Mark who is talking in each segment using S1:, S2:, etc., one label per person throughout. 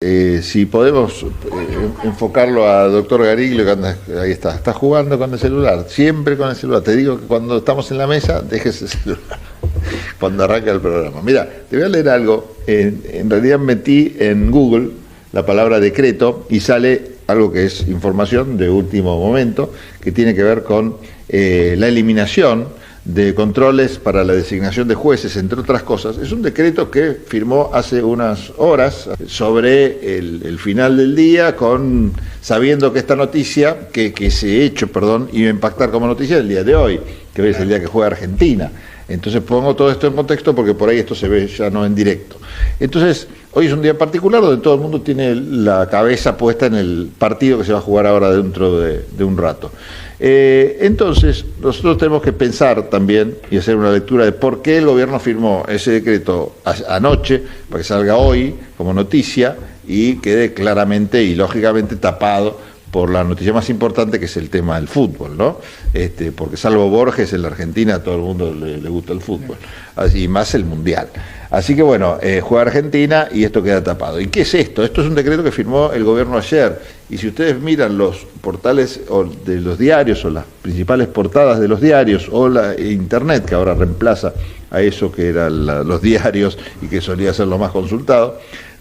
S1: Si podemos enfocarlo a doctor Gariglio, que ahí está jugando con el celular, siempre con el celular. Te digo que cuando estamos en la mesa, dejes el celular, cuando arranca el programa. Mira, te voy a leer algo. En realidad metí en Google la palabra decreto y sale algo que es información de último momento, que tiene que ver con la eliminación de controles para la designación de jueces, entre otras cosas. Es un decreto que firmó hace unas horas sobre el final del día, sabiendo que esta noticia, que ese hecho, iba a impactar como noticia el día de hoy, que hoy es el día que juega Argentina. Entonces pongo todo esto en contexto porque por ahí esto se ve ya no en directo. Entonces, hoy es un día particular donde todo el mundo tiene la cabeza puesta en el partido que se va a jugar ahora dentro de un rato. Entonces, nosotros tenemos que pensar también y hacer una lectura de por qué el gobierno firmó ese decreto anoche, para que salga hoy como noticia y quede claramente y lógicamente tapado por la noticia más importante, que es el tema del fútbol, ¿no? Porque salvo Borges, en la Argentina a todo el mundo le gusta el fútbol, y más el Mundial. Así que bueno, juega Argentina y esto queda tapado. ¿Y qué es esto? Esto es un decreto que firmó el gobierno ayer, y si ustedes miran los portales de los diarios, o las principales portadas de los diarios, o la internet, que ahora reemplaza a eso que eran los diarios y que solía ser lo más consultado,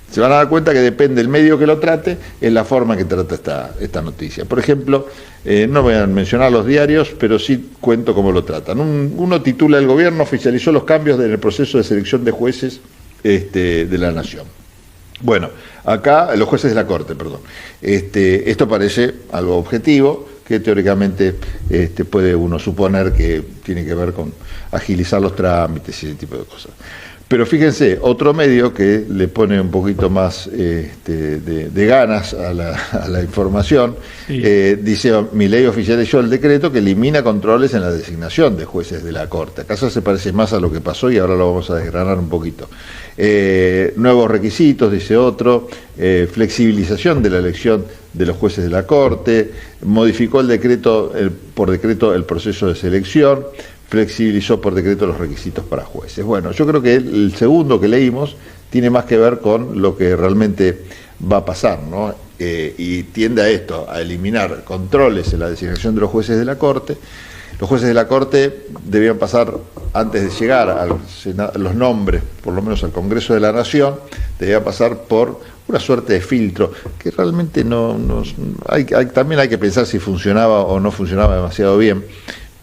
S1: se van a dar cuenta que depende del medio que lo trate, es la forma que trata esta noticia. Por ejemplo, no voy a mencionar los diarios, pero sí cuento cómo lo tratan. Uno titula: el gobierno oficializó los cambios en el proceso de selección de jueces de la Nación. Bueno, acá, los jueces de la Corte, perdón. Esto parece algo objetivo, que teóricamente puede uno suponer que tiene que ver con agilizar los trámites y ese tipo de cosas. Pero fíjense, otro medio que le pone un poquito más de ganas a la información, sí. Dice: Milei oficializó el decreto que elimina controles en la designación de jueces de la Corte. Acaso se parece más a lo que pasó y ahora lo vamos a desgranar un poquito. Nuevos requisitos, dice otro, flexibilización de la elección de los jueces de la Corte, modificó por decreto el proceso de selección, flexibilizó por decreto los requisitos para jueces. Bueno, yo creo que el segundo que leímos tiene más que ver con lo que realmente va a pasar, ¿no? Y tiende a esto, a eliminar controles en la designación de los jueces de la Corte. Los jueces de la Corte debían pasar, antes de llegar a los nombres, por lo menos al Congreso de la Nación, debían pasar por una suerte de filtro, que realmente también hay que pensar si funcionaba o no funcionaba demasiado bien,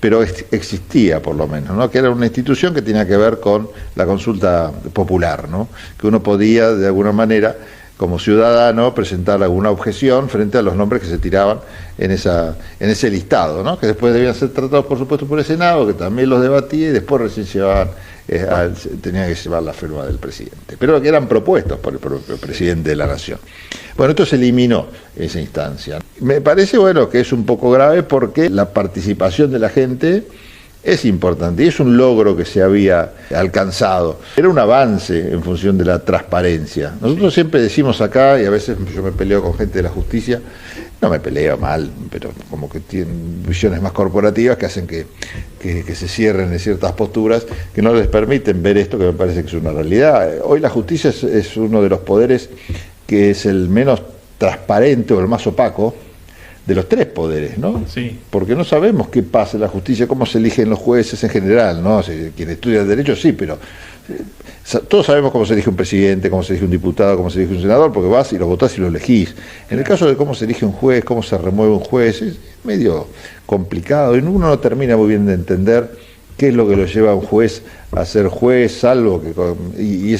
S1: pero existía por lo menos, ¿no? Que era una institución que tenía que ver con la consulta popular, ¿no? Que uno podía, de alguna manera, como ciudadano, presentar alguna objeción frente a los nombres que se tiraban en ese listado, ¿no? Que después debían ser tratados, por supuesto, por el Senado, que también los debatía, y después recién tenía que llevar la firma del presidente. Pero que eran propuestos por el propio presidente de la Nación. Bueno, esto se eliminó, esa instancia. Me parece, que es un poco grave porque la participación de la gente es importante y es un logro que se había alcanzado. Era un avance en función de la transparencia. Nosotros siempre decimos acá, y a veces yo me peleo con gente de la justicia, no me peleo mal, pero como que tienen visiones más corporativas que hacen que se cierren en ciertas posturas que no les permiten ver esto, que me parece que es una realidad. Hoy la justicia es uno de los poderes que es el menos transparente o el más opaco de los tres poderes, ¿no? Sí. Porque no sabemos qué pasa en la justicia, cómo se eligen los jueces en general, ¿no? Quien estudia el derecho sí, pero todos sabemos cómo se elige un presidente, cómo se elige un diputado, cómo se elige un senador, porque vas y lo votás y lo elegís. En el caso de cómo se elige un juez, cómo se remueve un juez, es medio complicado y uno no termina muy bien de entender qué es lo que lo lleva a un juez a ser juez, salvo que y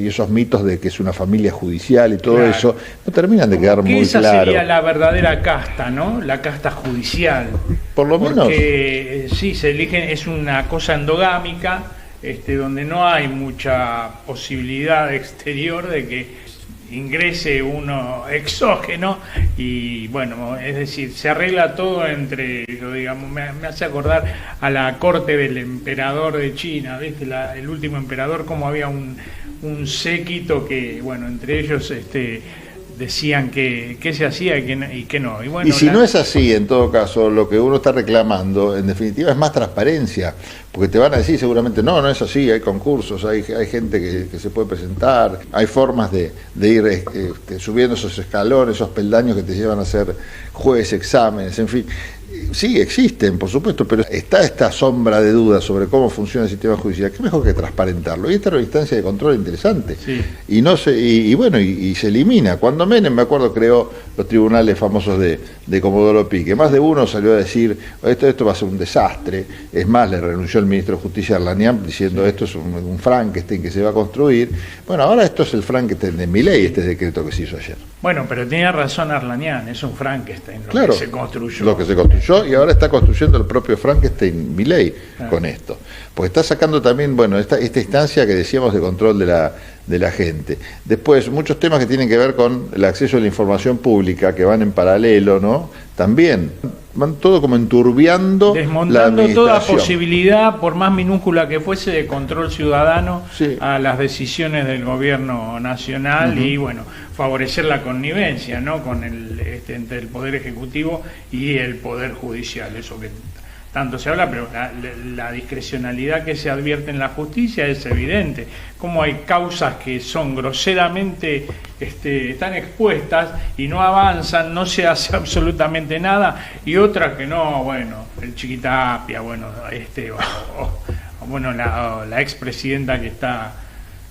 S1: esos mitos de que es una familia judicial y todo claro. Eso no terminan de quedar muy
S2: esa
S1: claro.
S2: Sería la verdadera casta, ¿no? La casta judicial.
S1: Por lo menos.
S2: Porque sí, se eligen, es una cosa endogámica, donde no hay mucha posibilidad exterior de que ingrese uno exógeno y bueno, es decir, se arregla todo entre ellos, digamos. Me hace acordar a la corte del emperador de China, ¿viste? El último emperador, como había un séquito que, bueno, entre ellos decían que se hacía y que no. Y, bueno,
S1: y si no es así, en todo caso, lo que uno está reclamando, en definitiva, es más transparencia, porque te van a decir seguramente, no es así, hay concursos, hay gente que se puede presentar, hay formas de ir subiendo esos escalones, esos peldaños que te llevan a hacer jueces, exámenes, en fin. Sí, existen, por supuesto, pero está esta sombra de duda sobre cómo funciona el sistema judicial. ¿Qué mejor que transparentarlo? Y esta era una instancia de control interesante. Sí. Y se elimina. Cuando Menem, me acuerdo, creó los tribunales famosos de Comodoro Pi, que más de uno salió a decir, esto va a ser un desastre. Es más, le renunció el ministro de Justicia Arlanian diciendo, esto es un Frankenstein que se va a construir. Bueno, ahora esto es el Frankenstein de Milei, este decreto que se hizo ayer.
S2: Bueno, pero tenía razón Arlanian, es un Frankenstein
S1: claro,
S2: que se construyó.
S1: Lo que se construyó, y ahora está construyendo el propio Frankenstein Milei con esto. Porque está sacando también, esta instancia que decíamos de control de la gente. Después, muchos temas que tienen que ver con el acceso a la información pública, que van en paralelo, ¿no? También van todo como enturbiando
S2: desmontando toda posibilidad, por más minúscula que fuese, de control ciudadano a las decisiones del gobierno nacional y favorecer la connivencia, ¿no? Con entre el Poder Ejecutivo y el Poder Judicial, eso que tanto se habla, pero la discrecionalidad que se advierte en la justicia es evidente. Como hay causas que son groseramente están expuestas y no avanzan, no se hace absolutamente nada, y otras que no, el Chiquitapia, la expresidenta que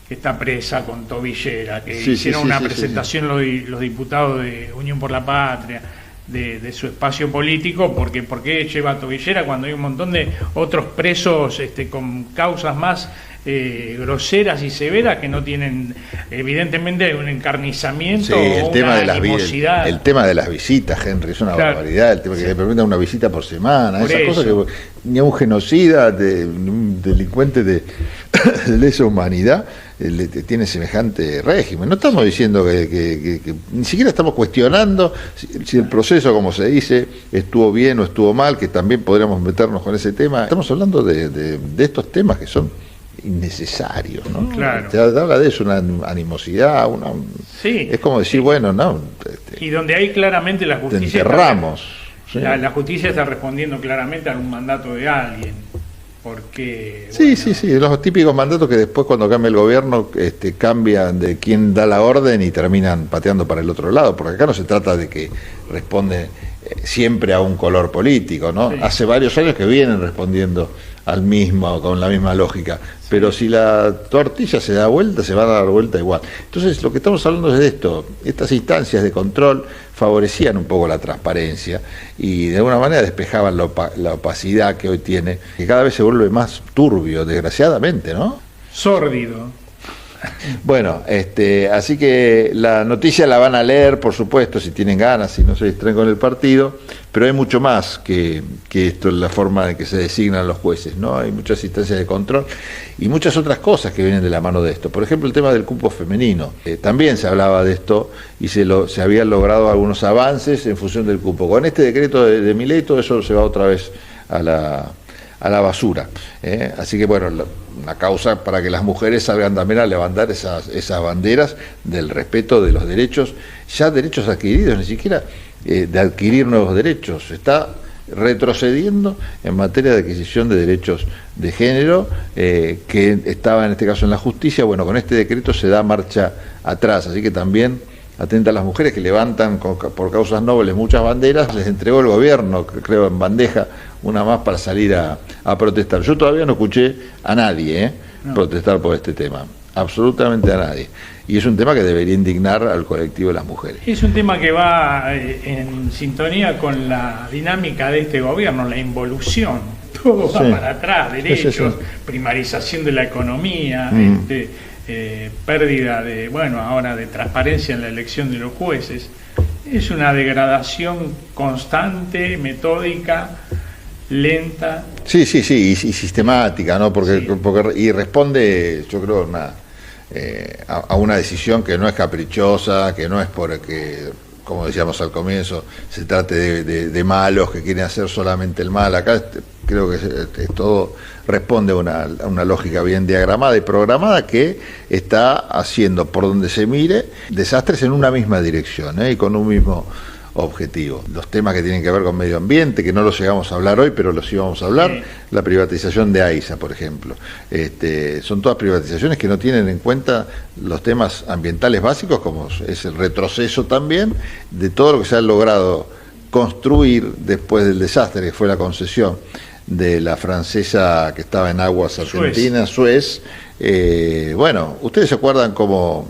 S2: está presa con tobillera, que hicieron una presentación los diputados de Unión por la Patria, de su espacio político, ¿por qué lleva tobillera cuando hay un montón de otros presos con causas más groseras y severas que no tienen evidentemente un encarnizamiento o una animosidad?
S1: El tema de las visitas, Henry, es una barbaridad, el tema que le permitan una visita por semana, esas cosas que ni a un genocida, un delincuente de lesa humanidad tiene semejante régimen. No estamos diciendo que ni siquiera estamos cuestionando si el proceso, como se dice, estuvo bien o estuvo mal, que también podríamos meternos con ese tema. Estamos hablando de estos temas que son innecesarios, ¿no?
S2: Claro.
S1: Te habla de eso, una animosidad, es como decir,
S2: y donde hay claramente la justicia...
S1: Te enterramos.
S2: La justicia está respondiendo claramente a un mandato de alguien. Porque
S1: sí, los típicos mandatos que después, cuando cambia el gobierno, cambian de quién da la orden y terminan pateando para el otro lado, porque acá no se trata de que responde siempre a un color político, ¿no? Hace varios años que vienen respondiendo al mismo, con la misma lógica, pero si la tortilla se da vuelta, se va a dar vuelta igual. Entonces, lo que estamos hablando es de esto. Estas instancias de control favorecían un poco la transparencia y de alguna manera despejaban la opacidad que hoy tiene, que cada vez se vuelve más turbio, desgraciadamente, ¿no?
S2: Sórdido.
S1: Bueno, así que la noticia la van a leer, por supuesto, si tienen ganas, si no se distraen con el partido, pero hay mucho más que esto, la forma en que se designan los jueces, ¿no? Hay muchas instancias de control y muchas otras cosas que vienen de la mano de esto. Por ejemplo, el tema del cupo femenino. También se hablaba de esto y se habían logrado algunos avances en función del cupo. Con este decreto de Milei, todo eso se va otra vez a la basura. Así que una causa para que las mujeres salgan también a levantar esas banderas del respeto de los derechos, ya derechos adquiridos, ni siquiera de adquirir nuevos derechos. Se está retrocediendo en materia de adquisición de derechos de género, que estaba en este caso en la justicia. Con este decreto se da marcha atrás, así que también atenta a las mujeres que levantan por causas nobles muchas banderas. Les entregó el gobierno, creo, en bandeja una más para salir a protestar. Yo todavía no escuché a nadie protestar por este tema, absolutamente a nadie. Y es un tema que debería indignar al colectivo de las mujeres.
S2: Es un tema que va en sintonía con la dinámica de este gobierno, la involución. Todo va para atrás, derechos, primarización de la economía, pérdida ahora de transparencia en la elección de los jueces. Es una degradación constante, metódica, lenta.
S1: Sí, y sistemática, ¿no? Porque responde, yo creo, a una decisión que no es caprichosa, que no es porque, como decíamos al comienzo, se trate de malos que quieren hacer solamente el mal. Acá creo que todo responde a una lógica bien diagramada y programada que está haciendo, por donde se mire, desastres en una misma dirección, y con un mismo objetivo. Los temas que tienen que ver con medio ambiente, que no los llegamos a hablar hoy, pero los íbamos a hablar, sí. La privatización de AISA, por ejemplo. Son todas privatizaciones que no tienen en cuenta los temas ambientales básicos, como es el retroceso también de todo lo que se ha logrado construir después del desastre que fue la concesión de la francesa que estaba en aguas argentinas, Suez. Bueno, ustedes se acuerdan cómo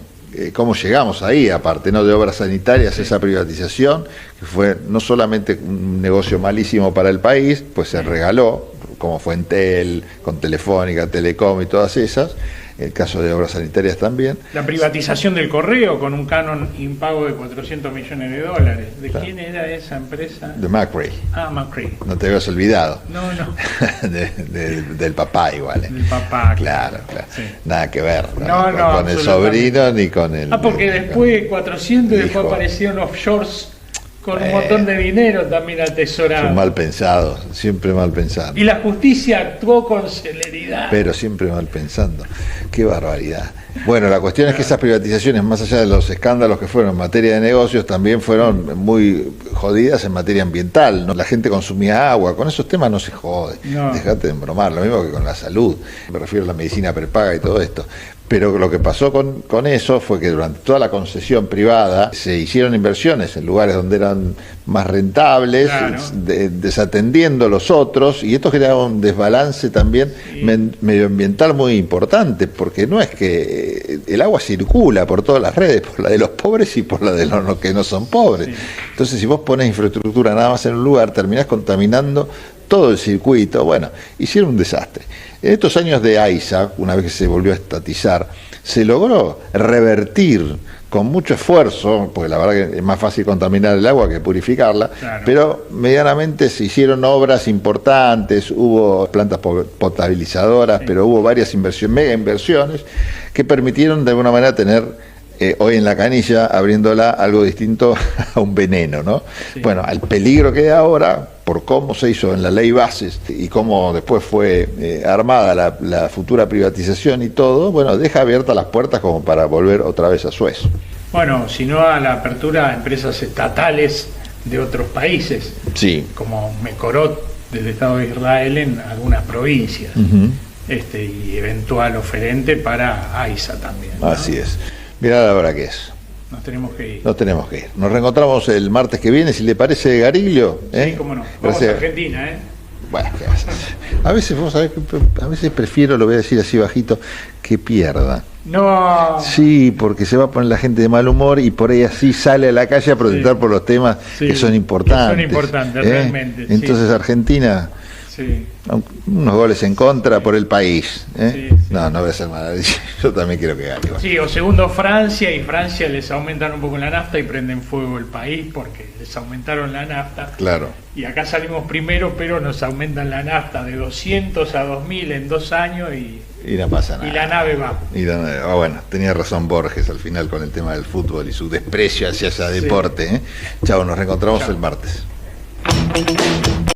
S1: llegamos ahí, aparte, ¿no?, de obras sanitarias, sí. Esa privatización, que fue no solamente un negocio malísimo para el país, pues se regaló, como fue Entel, con Telefónica, Telecom y todas esas, el caso de obras sanitarias también. La privatización del correo con un canon impago de $400 millones. ¿De claro. ¿Quién era esa empresa? De Macri. Ah, Macri. No te habías olvidado. No. Del papá igual. Del papá. Claro. Sí. Nada que ver. No, con el sobrino ni con el... porque después 400 y después aparecieron offshores con un montón de dinero también atesorado. Son mal pensados, siempre mal pensando. Y la justicia actuó con celeridad. Pero siempre mal pensando. Qué barbaridad. Bueno, la cuestión es que esas privatizaciones, más allá de los escándalos que fueron en materia de negocios, también fueron muy jodidas en materia ambiental, ¿no? La gente consumía agua, con esos temas no se jode. No. Dejate de embromar, lo mismo que con la salud. Me refiero a la medicina prepaga y todo esto. Pero lo que pasó con eso fue que durante toda la concesión privada se hicieron inversiones en lugares donde eran más rentables, claro. Desatendiendo los otros, y esto generaba un desbalance también sí. Medioambiental muy importante, porque no es que el agua circula por todas las redes, por la de los pobres y por la de los que no son pobres. Sí. Entonces, si vos pones infraestructura nada más en un lugar, terminás contaminando todo el circuito. Bueno, hicieron un desastre. En estos años de AISA, una vez que se volvió a estatizar, se logró revertir con mucho esfuerzo, porque la verdad que es más fácil contaminar el agua que purificarla, claro. Pero medianamente se hicieron obras importantes, hubo plantas potabilizadoras, sí. Pero hubo varias mega inversiones que permitieron de alguna manera tener hoy en la canilla, abriéndola, algo distinto a un veneno, ¿no? Sí. Bueno, al peligro que hay ahora, por cómo se hizo en la ley bases y cómo después fue armada la futura privatización y todo, bueno, deja abiertas las puertas como para volver otra vez a Suez. Bueno, sino a la apertura a empresas estatales de otros países, sí. Como Mekorot del Estado de Israel en algunas provincias, uh-huh. Y eventual oferente para AISA también, ¿no? Así es. Mirá la hora que es. Nos tenemos que ir. Nos reencontramos el martes que viene, si le parece, Gariglio. Sí, cómo no. Vamos a Argentina, ¿eh? Bueno, ¿qué vas a hacer? A veces, vos sabés que a veces prefiero, lo voy a decir así bajito, que pierda. No. Sí, porque se va a poner la gente de mal humor y por ahí así sale a la calle a protestar, sí. Por los temas, sí. Que son importantes. Que son importantes, realmente. Entonces, sí. Argentina... Sí. Unos goles en contra por el país, ¿eh? Sí, sí. No voy a hacer mal. Yo también quiero que gane. Sí, o segundo Francia, y Francia les aumentan un poco la nafta y prenden fuego el país porque les aumentaron la nafta. Claro. Y acá salimos primero, pero nos aumentan la nafta de 200 a 2000 en 2 años y no pasa nada. Y la nave va. Bueno, tenía razón Borges al final con el tema del fútbol y su desprecio hacia ese deporte, ¿eh? Chao, nos reencontramos el martes.